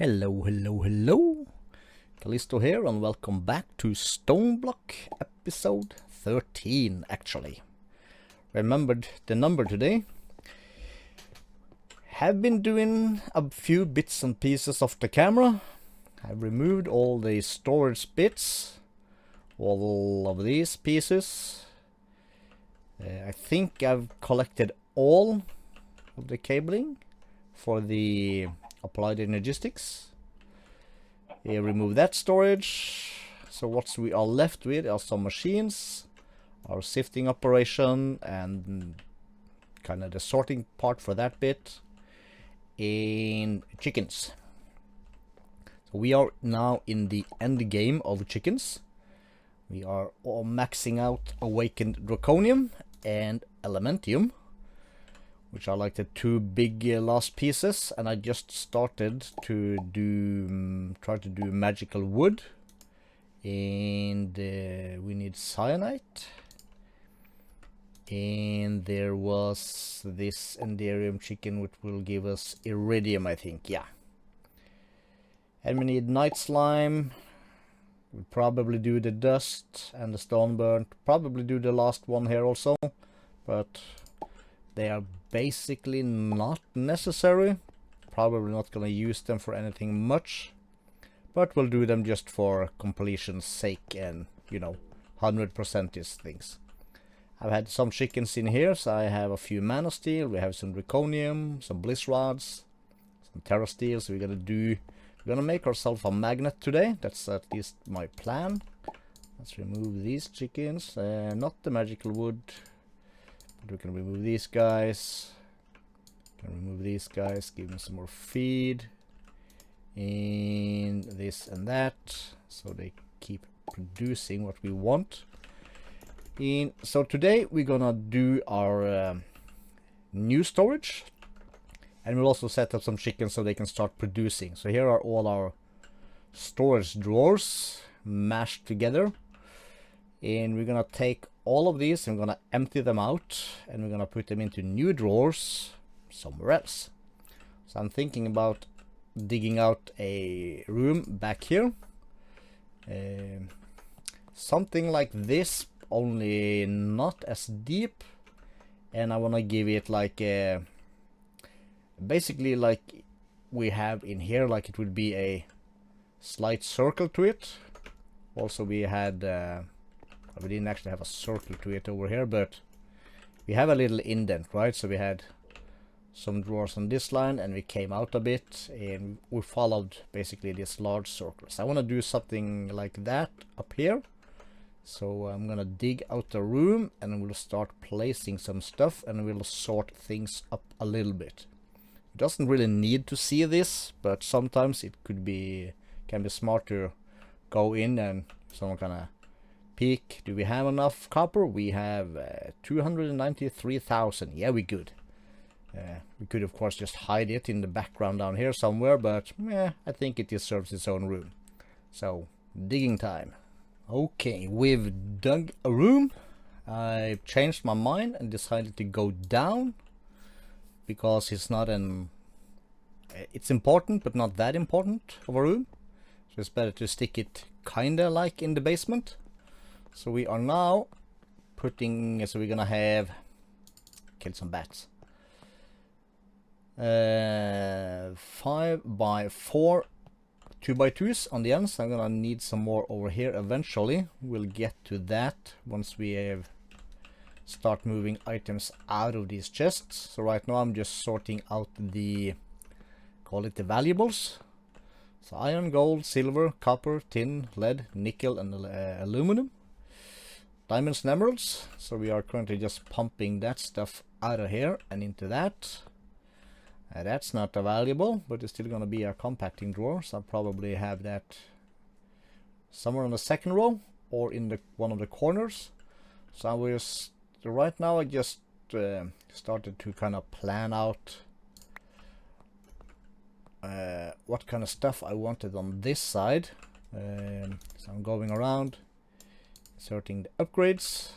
Hello, hello, hello. Calisto here and welcome back to Stoneblock episode 13 actually. Remembered the number today. Have been doing a few bits and pieces of the camera. I've removed all the storage bits. All of these pieces. I think I've collected all of the cabling for the applied energistics. Remove that storage. So what we are left with are some machines, our sifting operation, and kind of the sorting part for that bit, and chickens. So we are now in the end game of chickens. We are all maxing out Awakened Draconium and Elementium, which are like the two big last pieces, and I just started to do try to do magical wood, and we need cyanite, and there was this enderium chicken which will give us iridium, I think. Yeah, and we need night slime. We'll probably do the dust and the stone burnt, probably do the last one here also, but they are basically not necessary. Probably not gonna use them for anything much, but we'll do them just for completion's sake and, you know, 100% these things. I've had some chickens in here, so I have a few mana steel, we have some draconium, some bliss rods, some terra steel, so we're gonna make ourselves a magnet today. That's at least my plan. Let's remove these chickens, not the magical wood. We can remove these guys. Can remove these guys. Give them some more feed. And this and that. So they keep producing what we want. And so today we're gonna do our new storage. And we'll also set up some chickens so they can start producing. So here are all our storage drawers mashed together. And we're gonna take all of these and we're gonna empty them out, and we're gonna put them into new drawers somewhere else. So I'm thinking about digging out a room back here, something like this, only not as deep, and I want to give it like a basically like we have in here, like it would be a slight circle to it. Also we had we didn't actually have a circle to it over here, but we have a little indent, right? So we had some drawers on this line and we came out a bit and we followed basically this large circle. So I want to do something like that up here. So I'm gonna dig out the room and we'll start placing some stuff and we'll sort things up a little bit. It doesn't really need to see this, but sometimes it can be smart to go in and someone kinda peek. Do we have enough copper? We have 293,000. Yeah, we good. We could of course just hide it in the background down here somewhere, but I think it deserves its own room. So digging time. Okay, we've dug a room. I've changed my mind and decided to go down because it's not it's important but not that important of a room. So it's better to stick it kinda like in the basement. So we are now putting, so we're gonna have killed some bats. 5 by 4 2x2s on the ends. I'm gonna need some more over here eventually. We'll get to that once we have start moving items out of these chests. So right now I'm just sorting out the, call it the valuables. So iron, gold, silver, copper, tin, lead, nickel, and aluminum. Diamonds and emeralds. So we are currently just pumping that stuff out of here and into that. That's not a valuable, but it's still gonna be a compacting drawer. So I'll probably have that somewhere on the second row or in the one of the corners. So I was right now I just started to kind of plan out what kind of stuff I wanted on this side. So I'm going around inserting the upgrades.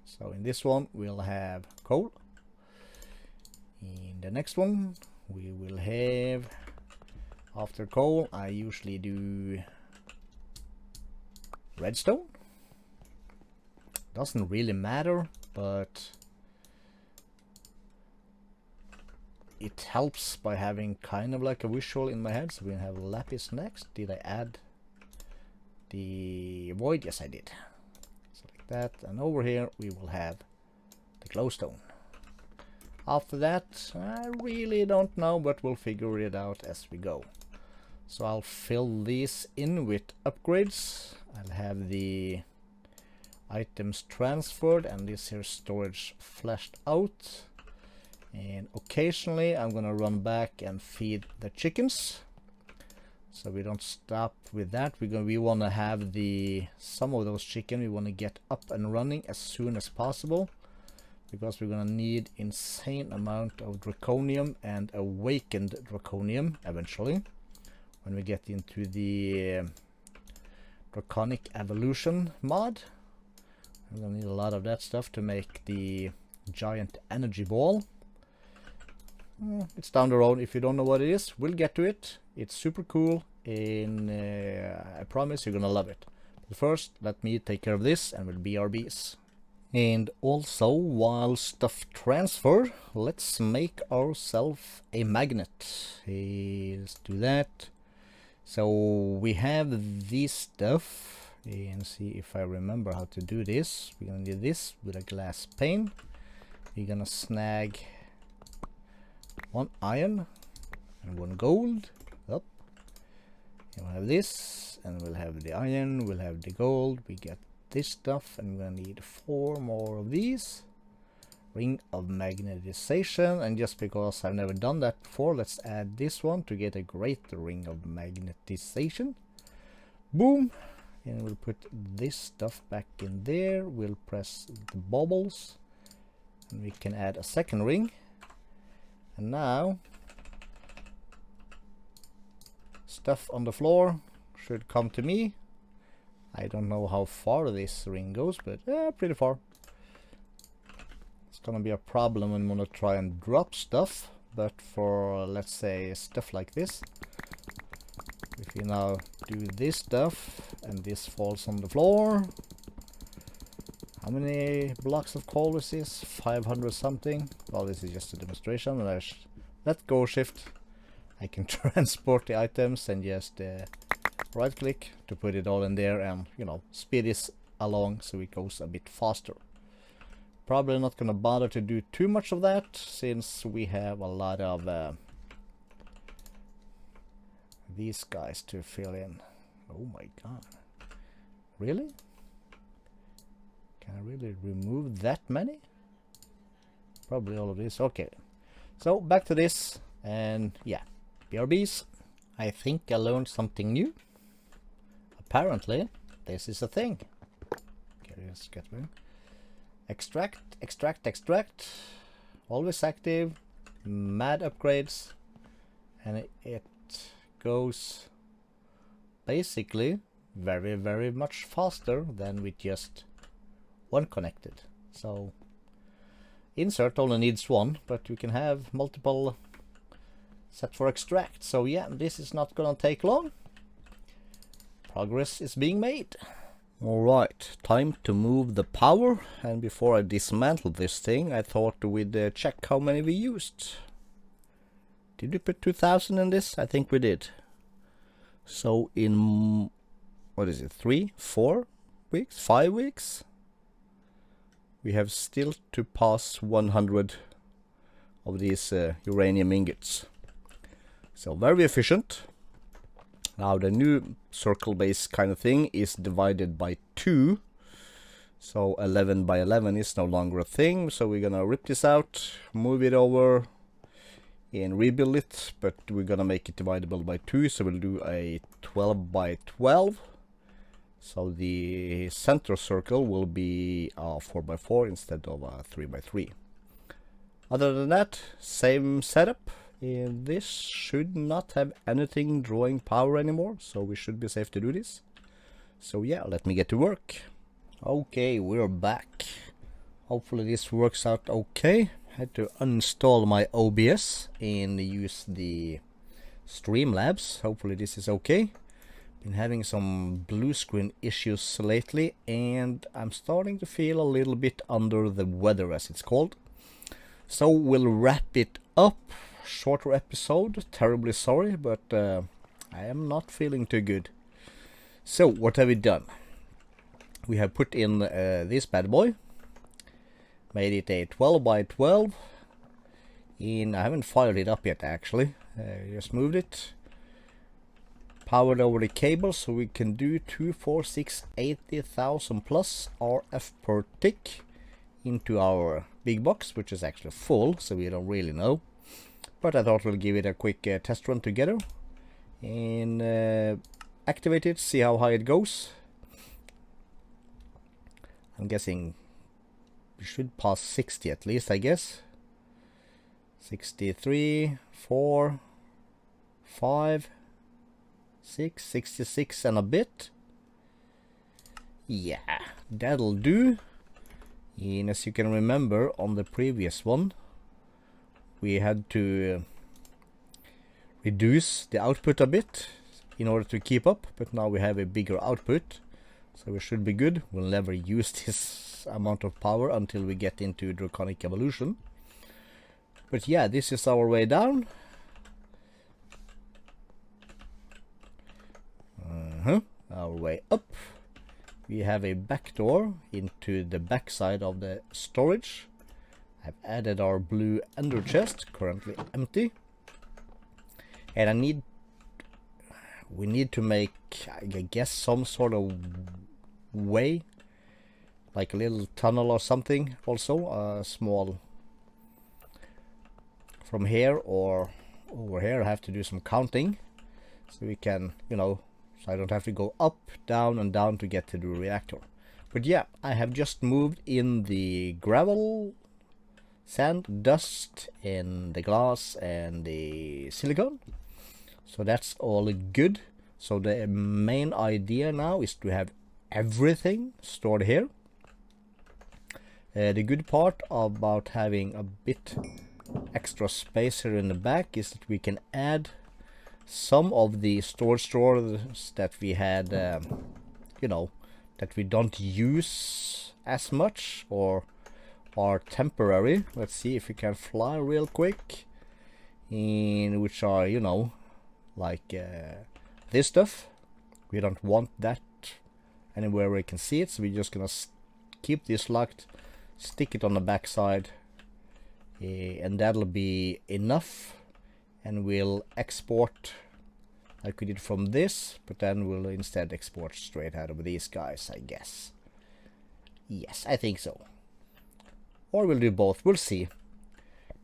So in this one we'll have coal. In the next one we will have After coal, I usually do redstone. Doesn't really matter, but it helps by having kind of like a visual in my head. So we have lapis next. Did I add the void? Yes, I did. So like that, and over here we will have the glowstone. After that, I really don't know, but we'll figure it out as we go. So I'll fill these in with upgrades. I'll have the items transferred and this here storage fleshed out. And occasionally I'm gonna run back and feed the chickens. So we don't stop with that. We wanna have some of those chicken we wanna get up and running as soon as possible, because we're gonna need insane amount of draconium and awakened draconium eventually when we get into the draconic evolution mod. We're gonna need a lot of that stuff to make the giant energy ball. It's down the road. If you don't know what it is, we'll get to it. It's super cool, and I promise you're gonna love it. But first, let me take care of this and we'll BRBs. And also, while stuff transfer, let's make ourselves a magnet. Let's do that. So we have this stuff, and see if I remember how to do this. We're gonna do this with a glass pane. We're gonna snag 1 iron and 1 gold up. And we'll have this, and we'll have the iron, we'll have the gold, we get this stuff, and we're gonna need 4 more of these. Ring of magnetization, and just because I've never done that before, let's add this one to get a greater ring of magnetization. Boom! And we'll put this stuff back in there. We'll press the bubbles, and we can add a second ring. And now stuff on the floor should come to me. I don't know how far this ring goes, but pretty far. It's gonna be a problem when I'm gonna try and drop stuff, but for, let's say, stuff like this, if you now do this stuff and this falls on the floor, how many blocks of coal is this? 500 something. Well, this is just a demonstration. Let go shift. I can transport the items and just right click to put it all in there, and you know, speed this along so it goes a bit faster. Probably not gonna bother to do too much of that, since we have a lot of these guys to fill in. Oh my god, really? Can I really remove that many? Probably all of this. Okay, so back to this, and yeah, BRBs. I think I learned something new. Apparently this is a thing. Okay, let's get rid. Extract, extract, extract. Always active. Mad upgrades, and it goes basically very, very much faster than with just one connected. So insert only needs one, but you can have multiple set for extract. So yeah, this is not gonna take long. Progress is being made. Alright, time to move the power, and before I dismantle this thing, I thought we'd check how many we used. Did we put 2000 in this? I think we did. So in, what is it, 3, 4 weeks, 5 weeks? We have still to pass 100 of these uranium ingots. So very efficient. Now the new circle base kind of thing is divided by 2. So 11 by 11 is no longer a thing. So we're gonna rip this out, move it over, and rebuild it. But we're gonna make it divisible by 2. So we'll do a 12 by 12. So the center circle will be 4 by 4 instead of 3 by 3. Other than that, same setup. And this should not have anything drawing power anymore, so we should be safe to do this. So yeah, let me get to work. Okay, we're back. Hopefully this works out okay. Had to uninstall my OBS and use the Streamlabs. Hopefully this is okay. Been having some blue screen issues lately, and I'm starting to feel a little bit under the weather, as it's called. So we'll wrap it up. Shorter episode, terribly sorry, but I am not feeling too good. So what have we done? We have put in this bad boy, made it a 12 by 12, and I haven't fired it up yet actually. Just moved it, powered over the cable, so we can do 2, 4, 6, 80,000 plus RF per tick into our big box, which is actually full, so we don't really know. But I thought we'll give it a quick test run together and activate it, see how high it goes. I'm guessing we should pass 60 at least, I guess. 63, 4, 5, 6, 66 and a bit. Yeah, that'll do. And as you can remember on the previous one, we had to reduce the output a bit in order to keep up, but now we have a bigger output, so we should be good. We'll never use this amount of power until we get into Draconic Evolution. But yeah, this is our way down. Our way up. We have a back door into the back side of the storage. I've added our blue ender chest, currently empty. And we need to make, I guess, some sort of way, like a little tunnel or something. Also a small, from here or over here I have to do some counting, so we can, you know, so I don't have to go up, down and down to get to the reactor. But yeah, I have just moved in the gravel, sand, dust, and the glass and the silicone. So that's all good. So the main idea now is to have everything stored here. The good part about having a bit extra space here in the back is that we can add some of the storage drawers that we had, you know, that we don't use as much or are temporary. Let's see if we can fly real quick, in which are, you know, like this stuff. We don't want that anywhere we can see it, so we're just gonna keep this locked, stick it on the back side, and that'll be enough. And we'll export like we did from this, but then we'll instead export straight out of these guys, I guess. Yes, I think so. Or we'll do both, we'll see.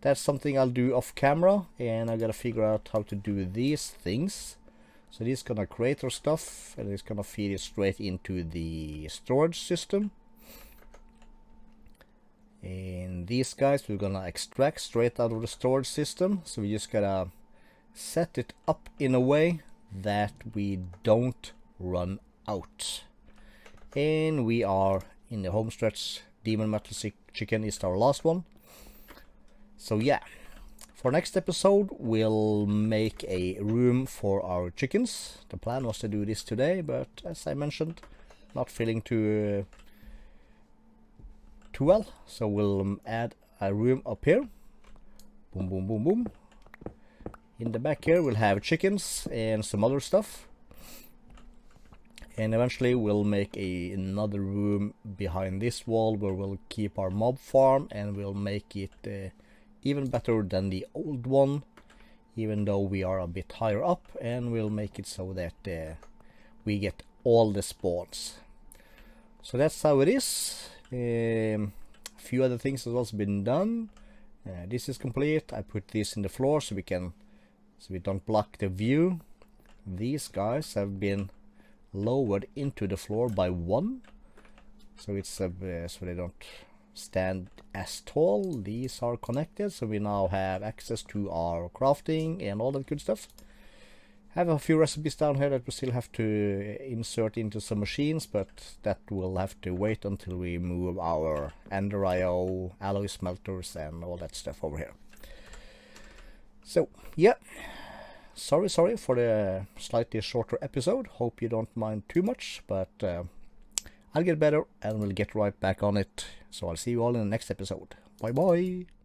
That's something I'll do off camera, and I gotta figure out how to do these things. So this is gonna create our stuff, and it's gonna feed it straight into the storage system. And these guys we're gonna extract straight out of the storage system, so we just gotta set it up in a way that we don't run out. And we are in the home stretch. Demon Metal Chicken is our last one. So yeah, for next episode we'll make a room for our chickens. The plan was to do this today, but as I mentioned, not feeling too well, so we'll add a room up here. Boom, boom, boom, boom. In the back here we'll have chickens and some other stuff, and eventually we'll make another room behind this wall where we'll keep our mob farm, and we'll make it even better than the old one, even though we are a bit higher up, and we'll make it so that we get all the spawns. So that's how it is. A few other things have also been done. This is complete. I put this in the floor so we don't block the view. These guys have been lowered into the floor by 1, so it's so they don't stand as tall. These are connected, so we now have access to our crafting and all that good stuff. Have a few recipes down here that we still have to insert into some machines, but that will have to wait until we move our Ender IO, alloy smelters and all that stuff over here. So yeah, sorry for the slightly shorter episode. Hope you don't mind too much, but I'll get better and we'll get right back on it. So I'll see you all in the next episode. Bye bye.